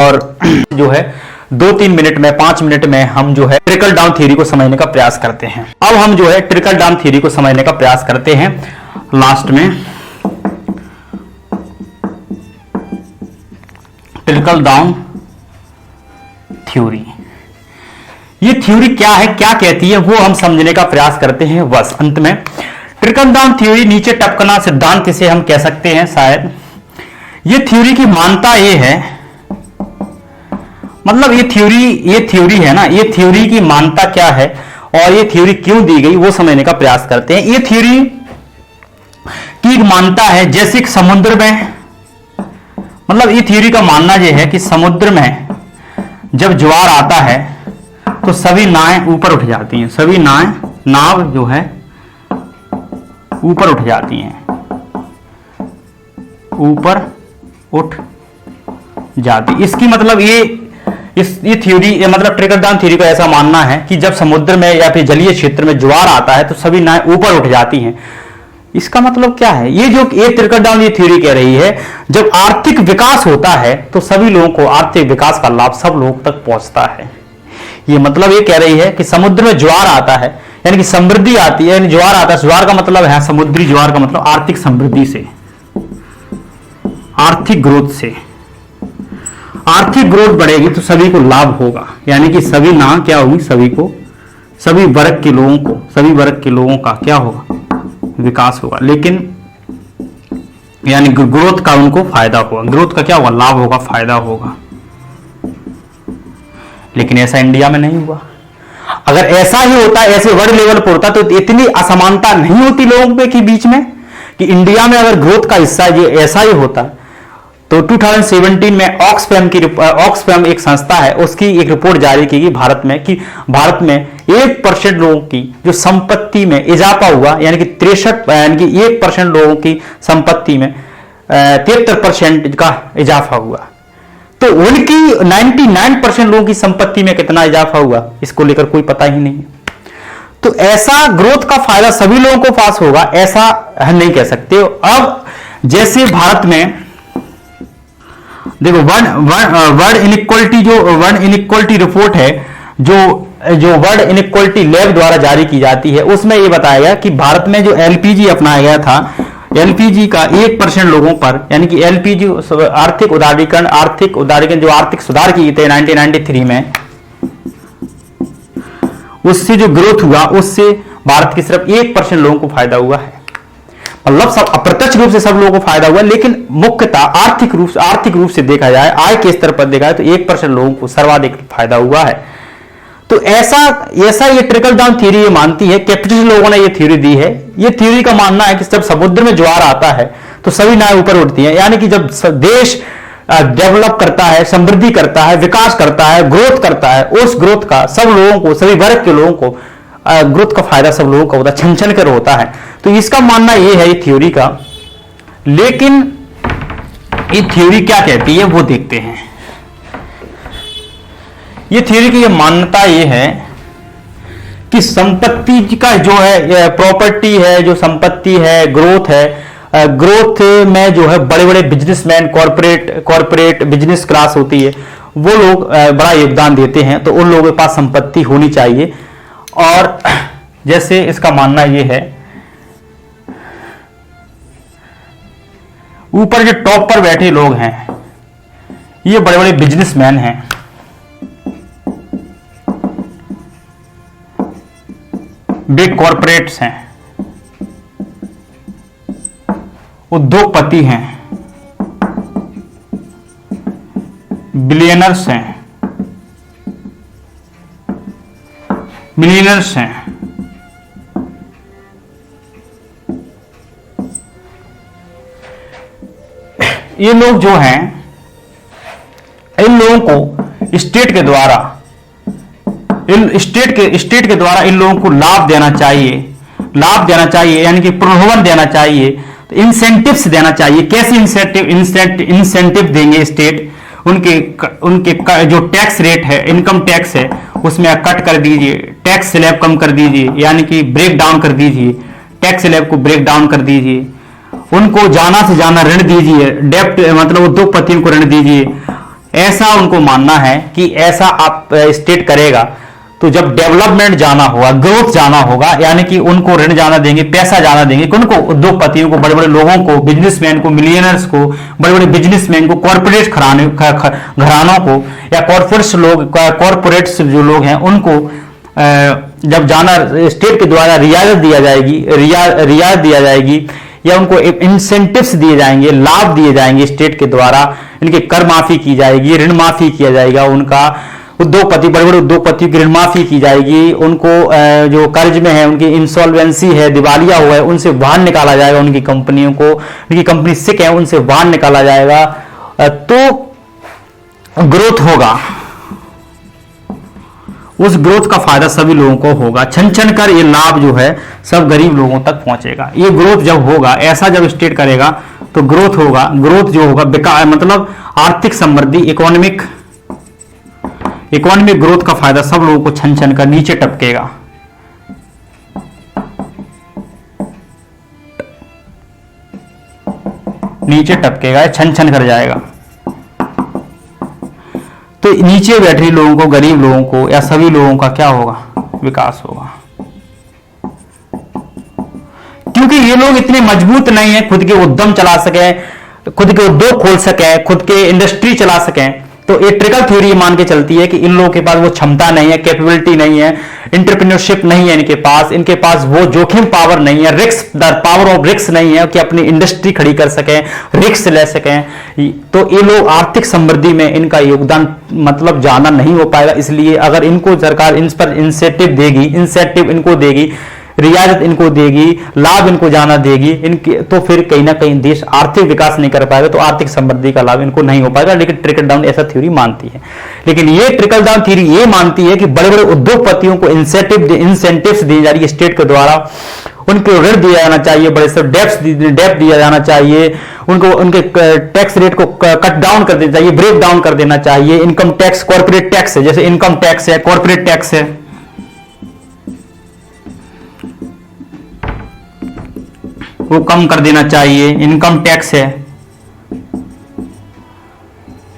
और जो है 2-3 मिनट में 5 मिनट में हम जो है ट्रिकल डाउन थ्योरी को समझने का प्रयास करते हैं। अब हम जो है ट्रिकल डाउन थ्योरी को समझने का प्रयास करते हैं। लास्ट में ट्रिकल डाउन थ्योरी, ये थ्योरी क्या है, क्या कहती है, वो हम समझने का प्रयास करते हैं। बस अंत में ट्रिकल डाउन थ्योरी, नीचे टपकना सिद्धांत इसे हम कह सकते हैं शायद। ये थ्योरी की मान्यता ये है, मतलब ये थ्योरी है ना, ये थ्योरी की मान्यता क्या है और ये थ्योरी क्यों दी गई वो समझने का प्रयास करते हैं। ये थ्योरी की मान्यता है जैसे समुद्र में, मतलब ये थ्योरी का मानना यह है कि समुद्र में जब ज्वार आता है तो सभी नावें ऊपर उठ जाती हैं, सभी नाव जो है ऊपर उठ जाती हैं, ऊपर उठ जाती। इसकी मतलब ये थ्योरी, मतलब ट्रिकल डाउन थ्योरी का ऐसा मानना है कि जब समुद्र में या फिर जलीय क्षेत्र में ज्वार आता है तो सभी नावें ऊपर उठ जाती हैं। इसका मतलब क्या है, ये ट्रिकल डाउन ये थ्योरी कह रही है जब आर्थिक विकास होता है तो सभी लोगों को आर्थिक विकास का लाभ सब लोगों तक पहुंचता है। ये मतलब ये कह रही है कि समुद्र में ज्वार आता है यानी कि समृद्धि आती है, यानी ज्वार आता है, ज्वार का मतलब है समुद्री ज्वार का मतलब आर्थिक समृद्धि से, आर्थिक ग्रोथ से। आर्थिक ग्रोथ बढ़ेगी तो सभी को लाभ होगा, यानी कि सभी ना क्या होगी, सभी वर्ग के लोगों का क्या होगा, विकास होगा। लेकिन यानी ग्रोथ का उनको फायदा होगा, ग्रोथ का क्या होगा, लाभ होगा, फायदा होगा। लेकिन ऐसा इंडिया में नहीं हुआ। अगर ऐसा ही होता, ऐसे वर्ल्ड लेवल पर होता तो इतनी असमानता नहीं होती लोगों के बीच में कि इंडिया में अगर ग्रोथ का हिस्सा ये ऐसा ही होता तो 2017 में ऑक्सफैम एक संस्था है, उसकी एक रिपोर्ट जारी की गई भारत में कि भारत में 1% लोगों की जो संपत्ति में इजाफा हुआ, यानी कि 1% लोगों की संपत्ति में 73% का इजाफा हुआ। तो उनकी 99% लोगों की संपत्ति में कितना इजाफा हुआ इसको लेकर कोई पता ही नहीं। तो ऐसा ग्रोथ का फायदा सभी लोगों को पास होगा ऐसा हम नहीं कह सकते। अब जैसे भारत में देखो वर्ल्ड इनइक्वालिटी रिपोर्ट है जो वर्ल्ड इनइक्वालिटी लैब द्वारा जारी की जाती है, उसमें यह बताया गया कि भारत में जो एलपीजी अपनाया गया था, एलपीजी का 1% लोगों पर, यानी कि एलपीजी आर्थिक उदारीकरण जो आर्थिक सुधार किए थे 1993 में, उससे जो ग्रोथ हुआ उससे भारत की सिर्फ 1% लोगों को फायदा हुआ है। मतलब सब अप्रत्यक्ष रूप से सब लोगों को फायदा हुआ, लेकिन मुख्यतः आर्थिक रूप से देखा जाए, आय के स्तर पर देखा जाए तो 1% लोगों को सर्वाधिक फायदा हुआ है। तो ऐसा ये ट्रिकल डाउन थ्योरी मानती है, कैपिटलिस्ट लोगों ने ये थ्योरी दी है। ये थ्योरी का मानना है कि जब समुद्र में ज्वार आता है तो सभी नावें ऊपर उठती हैं, यानी कि जब देश डेवलप करता है, समृद्धि करता है, विकास करता है, ग्रोथ करता है, उस ग्रोथ का सब लोगों को, सभी वर्ग के लोगों को ग्रोथ का फायदा सब लोगों का होता है, छन छन कर होता है। तो इसका मानना ये है ये थ्योरी का। लेकिन ये थ्योरी क्या कहती है वो देखते हैं। ये थ्योरी की ये मान्यता ये है कि संपत्ति का जो है प्रॉपर्टी है, जो संपत्ति है, ग्रोथ है, ग्रोथ में जो है बड़े बड़े बिजनेसमैन, कॉर्पोरेट बिजनेस क्लास होती है, वो लोग बड़ा योगदान देते हैं, तो उन लोगों के पास संपत्ति होनी चाहिए। और जैसे इसका मानना ये है, ऊपर जो टॉप पर बैठे लोग हैं ये बड़े बड़े बिजनेसमैन हैं, बिग कॉर्पोरेट्स हैं, उद्योगपति हैं, बिलियनर्स हैं, मिलियनर्स हैं। ये लोग जो हैं, इन लोगों को स्टेट के द्वारा इन लोगों को लाभ देना चाहिए, यानी कि प्रलोभन देना चाहिए, तो इंसेंटिव्स देना चाहिए। कैसे इंसेंटिव देंगे स्टेट? उनके जो टैक्स रेट है, इनकम टैक्स है, उसमें कट कर दीजिए, टैक्स स्लैब कम कर दीजिए, यानी कि ब्रेक डाउन कर दीजिए, टैक्स स्लैब को ब्रेक डाउन कर दीजिए, उनको जाना से जाना ऋण दीजिए, डेप्ट मतलब उद्योगपतियों को ऋण दीजिए, ऐसा उनको मानना है कि ऐसा आप स्टेट करेगा तो जब डेवलपमेंट जाना होगा, ग्रोथ जाना होगा, यानी कि उनको ऋण जाना देंगे, पैसा जाना देंगे, उनको उद्योगपतियों को, बड़े बड़े लोगों को, बिजनेसमैन को, मिलियनर्स को, बड़े बड़े बिजनेसमैन को, कॉर्पोरेट घरानों को या कॉर्पोरेट्स जो लोग हैं उनको जब जाना स्टेट के द्वारा रियायत दिया जाएगी, रियायत दिया जाएगी या उनको इंसेंटिव्स दिए जाएंगे, लाभ दिए जाएंगे स्टेट के द्वारा, इनके कर माफी की जाएगी, ऋण माफी किया जाएगा, उनका उद्योगपति, बड़े बड़े उद्योगपतियों की ऋण माफी की जाएगी, उनको जो कर्ज में है, उनकी इंसॉल्वेंसी है, दिवालिया हुआ है, उनसे बाहर निकाला जाएगा, उनकी कंपनियों को, उनकी कंपनी सिक है उनसे बाहर निकाला जाएगा, तो ग्रोथ होगा। उस ग्रोथ का फायदा सभी लोगों को होगा। छन छन कर ये लाभ जो है सब गरीब लोगों तक पहुंचेगा। ये ग्रोथ जब होगा, ऐसा जब स्टेट करेगा तो ग्रोथ होगा। ग्रोथ जो होगा मतलब आर्थिक समृद्धि, इकोनॉमिक ग्रोथ का फायदा सब लोगों को छन छन कर नीचे टपकेगा। नीचे टपकेगा, छन छन कर जाएगा। तो नीचे बैठे लोगों को, गरीब लोगों को या सभी लोगों का क्या होगा? विकास होगा। क्योंकि ये लोग इतने मजबूत नहीं है खुद के उद्यम चला सके, खुद के उद्योग खोल सके, खुद के इंडस्ट्री चला सकें। तो ये ट्रिकल थ्योरी मान के चलती है कि इन लोगों के पास वो क्षमता नहीं है, कैपेबिलिटी नहीं है, एंटरप्रेन्योरशिप नहीं है इनके पास वो जोखिम पावर नहीं है, रिस्क पावर ऑफ रिस्क नहीं है कि अपनी इंडस्ट्री खड़ी कर सकें, रिस्क ले सकें। तो ये लोग आर्थिक समृद्धि में इनका योगदान मतलब ज्यादा नहीं हो पाएगा। इसलिए अगर इनको सरकार इन पर इंसेंटिव इनको देगी, रियायत इनको देगी, लाभ इनको जाना देगी, इनके तो फिर कहीं ना कहीं देश आर्थिक विकास नहीं कर पाएगा, तो आर्थिक समृद्धि का लाभ इनको नहीं हो पाएगा। लेकिन ट्रिकल डाउन ऐसा थ्योरी मानती है। लेकिन ये ट्रिकल डाउन थ्योरी ये मानती है कि बड़े बड़े उद्योगपतियों को इंसेंटिव्स दी जा रही है स्टेट के द्वारा, उनको ऋण दिया जाना चाहिए, बड़े से डेप्ट दिया जाना चाहिए, उनको उनके टैक्स रेट को कट डाउन कर देना चाहिए, ब्रेक डाउन कर देना चाहिए। इनकम टैक्स, कॉर्पोरेट टैक्स है, जैसे इनकम टैक्स है, कॉर्पोरेट टैक्स है, वो कम कर देना चाहिए। इनकम टैक्स है,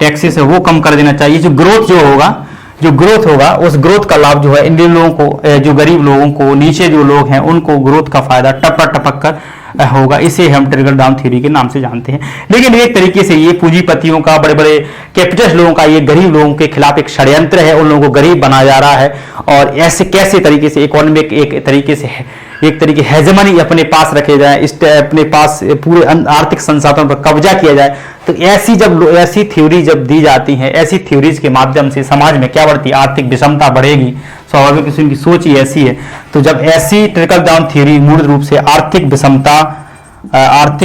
टैक्सेस है, वो कम कर देना चाहिए। जो ग्रोथ होगा उस ग्रोथ का लाभ जो है इन लोगों को, जो गरीब लोगों को, नीचे जो लोग हैं उनको ग्रोथ का फायदा टपक कर होगा। इसे हम ट्रिकल डाउन थ्योरी के नाम से जानते हैं। लेकिन एक तरीके से ये पूंजीपतियों का, बड़े बड़े कैपिटलिस्ट लोगों का, ये गरीब लोगों के खिलाफ एक षड्यंत्र है, उन लोगों को गरीब बनाया जा रहा है। और ऐसे कैसे तरीके से इकोनॉमिक एक तरीके हेजेमनी अपने पास रखे जाए, अपने पास पूरे आर्थिक संसाधनों पर कब्जा किया जाए। तो ऐसी थ्योरी जब दी जाती है, ऐसी थ्योरीज के माध्यम से समाज में क्या बढ़ती है? आर्थिक विषमता बढ़ेगी। स्वाभाविक किसी की सोच ही ऐसी है। तो जब ऐसी ट्रिकल डाउन थ्योरी मूल रूप से आर्थिक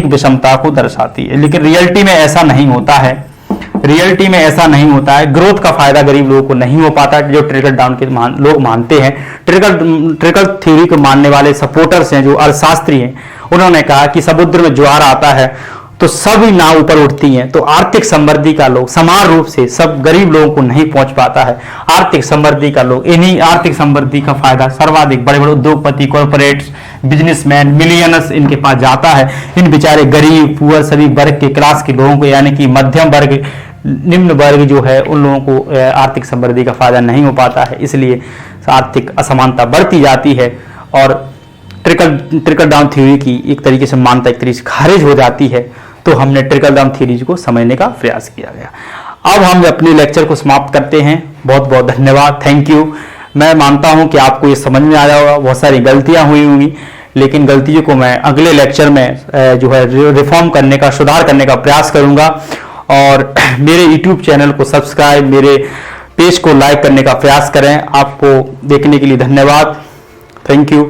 विषमता को दर्शाती है, लेकिन रियलिटी में ऐसा नहीं होता है। रियलिटी में ऐसा नहीं होता है। ग्रोथ का फायदा गरीब लोगों को नहीं हो पाता, जो ट्रिकल डाउन के लोग मानते हैं। ट्रिकल थ्योरी को मानने वाले सपोर्टर्स हैं, जो अर्थशास्त्री हैं, उन्होंने कहा कि समुद्र में ज्वार आता है तो सभी नाव ऊपर उठती हैं। तो आर्थिक समृद्धि का लोग समान रूप से सब गरीब लोगों को नहीं पहुंच पाता है। आर्थिक समृद्धि का लोग, इन्हीं आर्थिक समृद्धि का फायदा सर्वाधिक बड़े बड़े उद्योगपति, कॉर्पोरेट्स, बिजनेसमैन, मिलियनर्स इनके पास जाता है। इन बेचारे गरीब, पुअर, सभी वर्ग के क्लास के लोगों को, यानी कि मध्यम वर्ग, निम्न वर्ग जो है, उन लोगों को आर्थिक समृद्धि का फायदा नहीं हो पाता है। इसलिए आर्थिक असमानता बढ़ती जाती है और ट्रिकल डाउन थ्योरी की एक तरीके से मान्यता एक तरीके से खारिज हो जाती है। तो हमने ट्रिकल डाउन थ्योरी को समझने का प्रयास किया गया। अब हम अपने लेक्चर को समाप्त करते हैं। बहुत बहुत धन्यवाद, थैंक यू। मैं मानता हूं कि आपको ये समझ में आया होगा। बहुत सारी गलतियां हुई होंगी, लेकिन गलतियों को मैं अगले लेक्चर में जो है रिफॉर्म करने का, सुधार करने का प्रयास करूंगा। और मेरे YouTube चैनल को सब्सक्राइब, मेरे पेज को लाइक करने का प्रयास करें। आपको देखने के लिए धन्यवाद, थैंक यू।